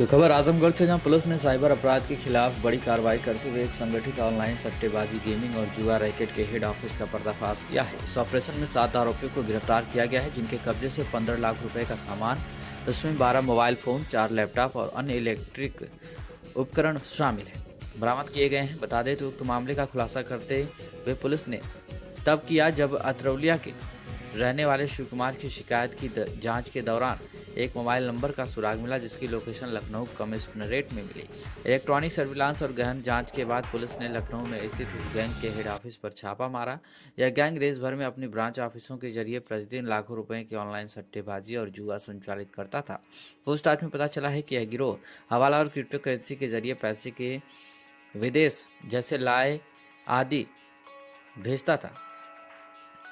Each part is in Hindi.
तो खबर आजमगढ़ से, जहां पुलिस ने साइबर अपराध के खिलाफ बड़ी कार्रवाई करते हुए एक संगठित ऑनलाइन सट्टेबाजी, गेमिंग और जुआ रैकेट के हेड ऑफिस का पर्दाफाश किया है। इस ऑपरेशन में 7 आरोपियों को गिरफ्तार किया गया है, जिनके कब्जे से 15 लाख रुपए का सामान, इसमें 12 मोबाइल फोन, 4 लैपटॉप और अन्य इलेक्ट्रिक उपकरण शामिल है, बरामद किए गए हैं। बता दें तो उक्त मामले का खुलासा करते हुए पुलिस ने तब किया जब अतरौलिया के रहने वाले शिव कुमार की शिकायत की जांच के दौरान एक मोबाइल नंबर का सुराग मिला, जिसकी लोकेशन लखनऊ कमिश्नरेट में मिली। इलेक्ट्रॉनिक सर्विलांस और गहन जांच के बाद पुलिस ने लखनऊ में स्थित इस गैंग के हेड ऑफिस पर छापा मारा। यह गैंग देश भर में अपनी ब्रांच ऑफिसों के जरिए प्रतिदिन लाखों रुपए की ऑनलाइन सट्टेबाजी और जुआ संचालित करता था। पूछताछ में पता चला है कि यह गिरोह हवाला और क्रिप्टो करेंसी के जरिए पैसे के विदेश जैसे लाए आदि भेजता था।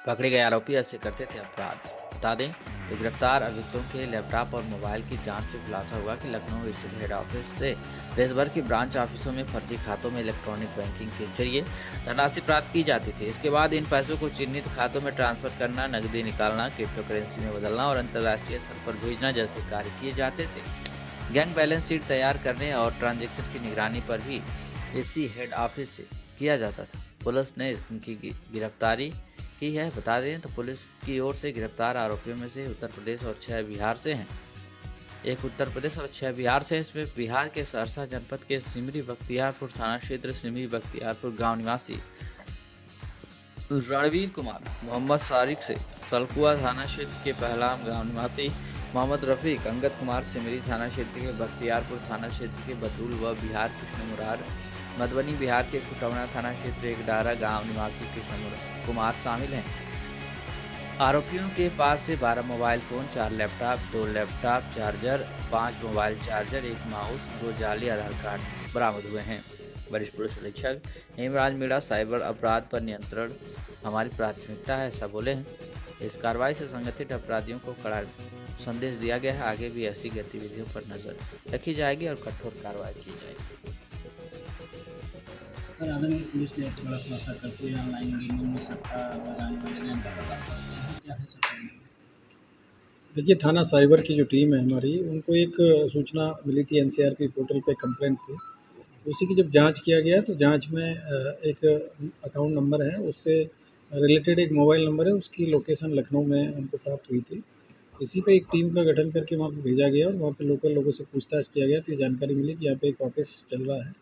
पकड़े गए आरोपी ऐसे करते थे अपराध। बता दें तो गिरफ्तार अभियुक्तों के लैपटॉप और मोबाइल की जांच से खुलासा हुआ कि लखनऊ स्थित हेड ऑफिस से देश भर की ब्रांच ऑफिसों में फर्जी खातों में इलेक्ट्रॉनिक बैंकिंग के जरिए धनराशि प्राप्त की जाती थी। इसके बाद इन पैसों को चिन्हित खातों में ट्रांसफर करना, नकदी निकालना, क्रिप्टो करेंसी में बदलना और अंतर्राष्ट्रीय स्तर पर भेजना जैसे कार्य किए जाते थे। गैंग बैलेंस शीट तैयार करने और ट्रांजैक्शन की निगरानी पर भी इसी हेड ऑफिस से किया जाता था। पुलिस ने इनकी गिरफ्तारी की है। बता दें तो पुलिस की ओर से गिरफ्तार आरोपियों में से उत्तर प्रदेश और 6 बिहार से हैं। एक उत्तर प्रदेश और 6 बिहार से हैं। इसमें बिहार के सहरसा जनपद के सिमरी बख्तियारपुर थाना क्षेत्र, सिमरी बख्तियारपुर गांव निवासी रणवीर कुमार, मोहम्मद सारिक से सलकुआ थाना क्षेत्र के पहलाम गांव निवासी मोहम्मद रफीक, अंगद कुमार सिमरी थाना क्षेत्र के बख्तियारपुर थाना क्षेत्र के बदरुल व बिहार कृष्ण मुरार, मधुबनी बिहार के खुटौना थाना क्षेत्र एक डारा गांव निवासी कृष्ण कुमार शामिल हैं। आरोपियों के पास से 12 mobile phone, 4 laptop, 2 laptop charger, 5 mobile charger, 1 mouse, 2 जाली आधार कार्ड बरामद हुए हैं। वरिष्ठ पुलिस अधीक्षक हेमराज मीणा, साइबर अपराध पर नियंत्रण हमारी प्राथमिकता है, ऐसा बोले हैं। इस कार्रवाई से संगठित अपराधियों को कड़ा संदेश दिया गया है। आगे भी ऐसी गतिविधियों पर नजर रखी जाएगी और कठोर कार्रवाई की जाएगी। सर, आजमगढ़ पुलिस ने एक बड़ा खुलासा करते हुए ऑनलाइन गेमिंग में सट्टा लगाने वाले गैंग का पर्दाफाश किया है। क्या है सर? देखिए, थाना साइबर की जो टीम है हमारी, उनको एक सूचना मिली थी, एनसीआरपी पोर्टल पे कंप्लेंट थी। उसी की जब जांच किया गया तो जांच में एक अकाउंट नंबर है, उससे रिलेटेड एक मोबाइल नंबर है, उसकी लोकेशन लखनऊ में उनको प्राप्त हुई थी। इसी पे एक टीम का गठन करके वहाँ पे भेजा गया और वहाँ पे लोकल लोगों से पूछताछ किया गया तो ये जानकारी मिली कि यहाँ पे एक ऑफिस चल रहा है।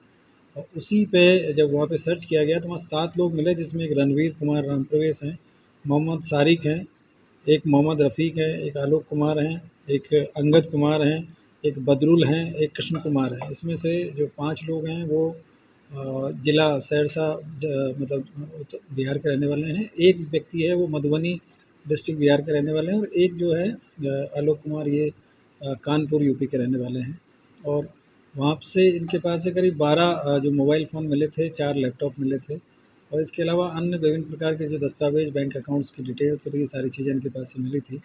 और उसी पे जब वहाँ पे सर्च किया गया तो वहाँ 7 लोग मिले, जिसमें एक रणवीर कुमार राम प्रवेश हैं, मोहम्मद सारिक हैं, एक मोहम्मद रफ़ीक है, एक आलोक कुमार हैं, एक अंगद कुमार हैं, एक बदरुल हैं, एक कृष्ण कुमार है। इसमें से जो 5 लोग हैं वो ज़िला सहरसा मतलब बिहार के रहने वाले हैं। एक व्यक्ति है वो मधुबनी डिस्ट्रिक्ट बिहार के रहने वाले हैं और एक जो है आलोक कुमार, ये कानपुर यूपी के रहने वाले हैं। और वहाँ से इनके पास से करीब 12 जो मोबाइल फ़ोन मिले थे, 4 लैपटॉप मिले थे और इसके अलावा अन्य विभिन्न प्रकार के जो दस्तावेज़, बैंक अकाउंट्स की डिटेल्स और ये सारी चीज़ें इनके पास से मिली थी।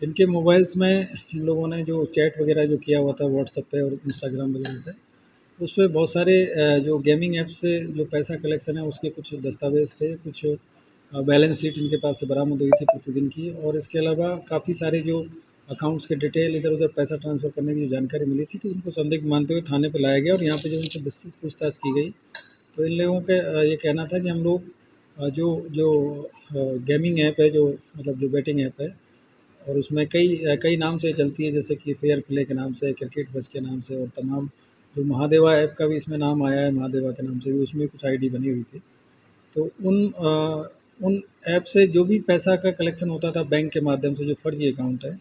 इनके मोबाइल्स में इन लोगों ने जो चैट वगैरह जो किया हुआ था व्हाट्सएप पे और इंस्टाग्राम वगैरह पे, उसपे बहुत सारे जो गेमिंग ऐप से जो पैसा कलेक्शन है उसके कुछ दस्तावेज़ थे, कुछ बैलेंस शीट इनके पास से बरामद हुई थी प्रतिदिन की। और इसके अलावा काफ़ी सारे जो अकाउंट्स के डिटेल, इधर-उधर पैसा ट्रांसफ़र करने की जो जानकारी मिली थी, तो इनको संदिग्ध मानते हुए थाने पे लाया गया और यहाँ पे जब इनसे विस्तृत पूछताछ की गई तो इन लोगों का ये कहना था कि हम लोग जो जो गेमिंग ऐप है, जो मतलब जो बेटिंग ऐप है और उसमें कई नाम से चलती है, जैसे कि फेयर प्ले के नाम से, क्रिकेट बज़ के नाम से और तमाम जो महादेवा ऐप का भी इसमें नाम आया है, महादेवा के नाम से भी उसमें कुछ आईडी बनी हुई थी। तो उन ऐप से जो भी पैसा का कलेक्शन होता था बैंक के माध्यम से, जो फ़र्ज़ी अकाउंट है,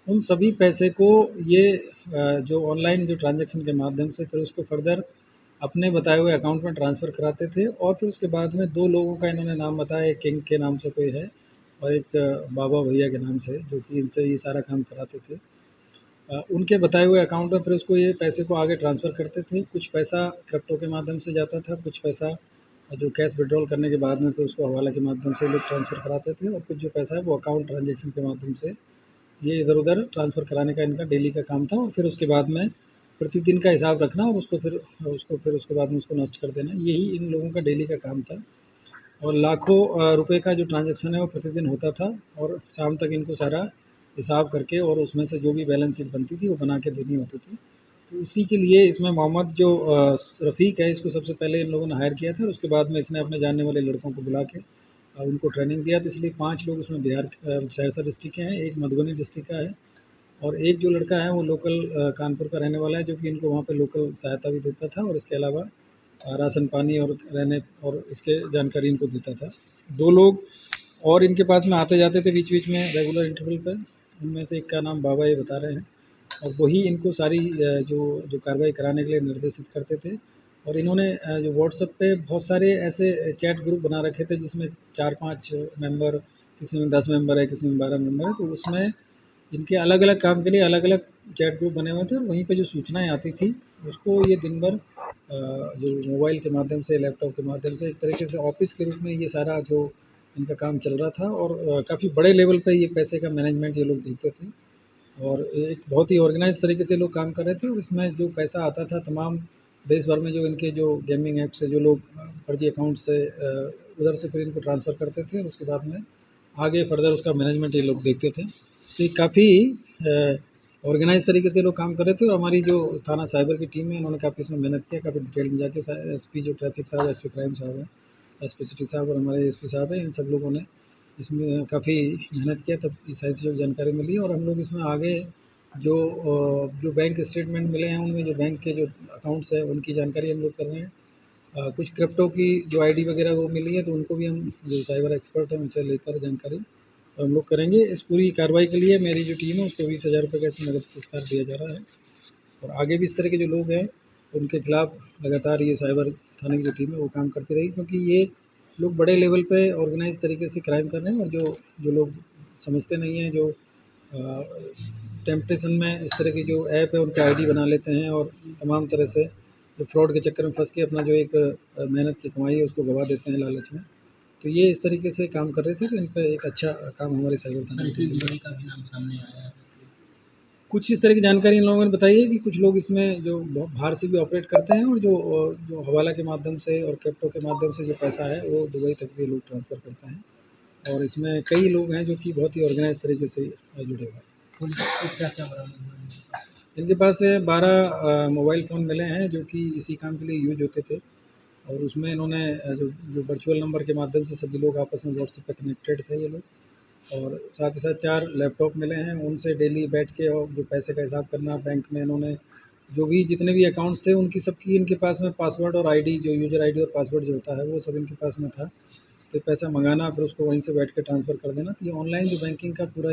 उन सभी पैसे को ये जो ऑनलाइन जो ट्रांज़ैक्शन के माध्यम से फिर उसको फ़र्दर अपने बताए हुए अकाउंट में ट्रांसफ़र कराते थे। और फिर उसके बाद में 2 लोगों का इन्होंने नाम बताया, एक किंग के नाम से कोई है और एक बाबा भैया के नाम से, जो कि इनसे ये सारा काम कराते थे। उनके बताए हुए अकाउंट में फिर उसको ये पैसे को आगे ट्रांसफ़र करते थे। कुछ पैसा क्रिप्टो के माध्यम से जाता था, कुछ पैसा जो कैश विड्रॉल करने के बाद में फिर उसको हवाला के माध्यम से लोग ट्रांसफ़र कराते थे और कुछ जो पैसा है वो अकाउंट ट्रांजैक्शन के माध्यम से ये इधर-उधर ट्रांसफ़र कराने का इनका डेली का काम था। और फिर उसके बाद में प्रतिदिन का हिसाब रखना और उसको फिर उसके बाद में उसको नष्ट कर देना, यही इन लोगों का डेली का काम था। और लाखों रुपए का जो ट्रांज़ैक्शन है वो प्रतिदिन होता था और शाम तक इनको सारा हिसाब करके और उसमें से जो भी बैलेंस शीट बनती थी वो बना के देनी होती थी। तो उसी के लिए इसमें मोहम्मद जो रफ़ीक है, इसको सबसे पहले इन लोगों ने हायर किया था और उसके बाद में इसने अपने जानने वाले लड़कों को बुला के उनको ट्रेनिंग दिया। तो इसलिए 5 लोग उसमें बिहार सहरसा डिस्ट्रिक्ट के हैं, एक मधुबनी डिस्ट्रिक्ट का है और एक जो लड़का है वो लोकल कानपुर का रहने वाला है, जो कि इनको वहाँ पे लोकल सहायता भी देता था और इसके अलावा राशन पानी और रहने और इसके जानकारी इनको देता था। 2 लोग और इनके पास में आते जाते थे बीच-बीच में रेगुलर इंटरवल पे। उनमें से एक का नाम बाबा ये बता रहे हैं और वही इनको सारी जो कार्रवाई कराने के लिए निर्देशित करते थे। और इन्होंने जो व्हाट्सएप पे बहुत सारे ऐसे चैट ग्रुप बना रखे थे जिसमें 4-5 मेंबर, किसी में 10 मेंबर है, किसी में 12 मेंबर है। तो उसमें इनके अलग-अलग काम के लिए अलग-अलग चैट ग्रुप बने हुए थे और वहीं पे जो सूचनाएँ आती थी उसको ये दिन भर जो मोबाइल के माध्यम से, लैपटॉप के माध्यम से एक तरीके से ऑफ़िस के रूप में ये सारा जो इनका काम चल रहा था और काफ़ी बड़े लेवल पे ये पैसे का मैनेजमेंट ये लोग देखते थे और एक बहुत ही ऑर्गेनाइज़ तरीके से लोग काम कर रहे थे और इसमें जो पैसा आता था तमाम देश भर में जो इनके जो गेमिंग ऐप से जो लोग फर्जी अकाउंट से उधर से फिर इनको ट्रांसफ़र करते थे और उसके बाद में आगे फर्दर उसका मैनेजमेंट ये लोग देखते थे। तो ये काफ़ी ऑर्गेनाइज़ तरीके से लोग काम कर रहे थे और हमारी जो थाना साइबर की टीम है उन्होंने काफ़ी इसमें मेहनत किया, काफ़ी डिटेल में जाके एसपी जो ट्रैफिक साहब, एसपी क्राइम साहब हैं, एसपी सिटी साहब और हमारे एसपी साहब हैं, इन सब लोगों ने इसमें काफ़ी मेहनत किया तब ये सारी चीज़ों की जानकारी मिली और हम लोग इसमें आगे जो बैंक स्टेटमेंट मिले हैं उनमें जो बैंक के जो अकाउंट्स हैं उनकी जानकारी हम लोग कर रहे हैं। कुछ क्रिप्टो की जो आईडी वगैरह वो मिली है तो उनको भी हम जो साइबर एक्सपर्ट हैं उनसे लेकर जानकारी और हम लोग करेंगे। इस पूरी कार्रवाई के लिए मेरी जो टीम है उसको 20,000 रुपये का इसमें नगद पुरस्कार दिया जा रहा है और आगे भी इस तरह के जो लोग हैं उनके खिलाफ लगातार ये साइबर थाने की जो टीम है वो काम करती रहेगी, क्योंकि ये लोग बड़े लेवल पे ऑर्गेनाइज तरीके से क्राइम कर रहे हैं और जो लोग समझते नहीं हैं, जो टेम्पटेशन में इस तरह की जो ऐप है उन पे आईडी बना लेते हैं और तमाम तरह से जो फ्रॉड के चक्कर में फंस के अपना जो एक मेहनत की कमाई है उसको गवा देते हैं लालच में। तो ये इस तरीके से काम कर रहे थे, तो इन पे एक अच्छा काम हमारे साइबर थाने की टीम ने का भी नाम सामने आया है। कुछ इस तरह की जानकारी इन लोगों ने बताई है कि कुछ लोग इसमें जो बाहर से भी ऑपरेट करते हैं और जो हवाला के माध्यम से और क्रिप्टो के माध्यम से जो पैसा है वो दुबई तक भी लोग ट्रांसफ़र करते हैं और इसमें कई लोग हैं जो कि बहुत ही ऑर्गेनाइज तरीके से जुड़े हुए हैं। पुलिस को क्या-क्या बरामद हुआ इनके पास? इनके पास से 12 मोबाइल फ़ोन मिले हैं जो कि इसी काम के लिए यूज होते थे और उसमें इन्होंने जो वर्चुअल नंबर के माध्यम से सभी लोग आपस में व्हाट्सएप पे कनेक्टेड थे ये लोग, और साथ ही साथ 4 लैपटॉप मिले हैं, उनसे डेली बैठ के और जो पैसे का हिसाब करना बैंक में इन्होंने जो भी जितने भी अकाउंट्स थे उनकी सबकी इनके पास में पासवर्ड और आईडी जो यूज़र आईडी और पासवर्ड जो होता है वो सब इनके पास में था। तो पैसा मंगाना फिर उसको वहीं से बैठ के ट्रांसफ़र कर देना, तो ये ऑनलाइन जो बैंकिंग का पूरा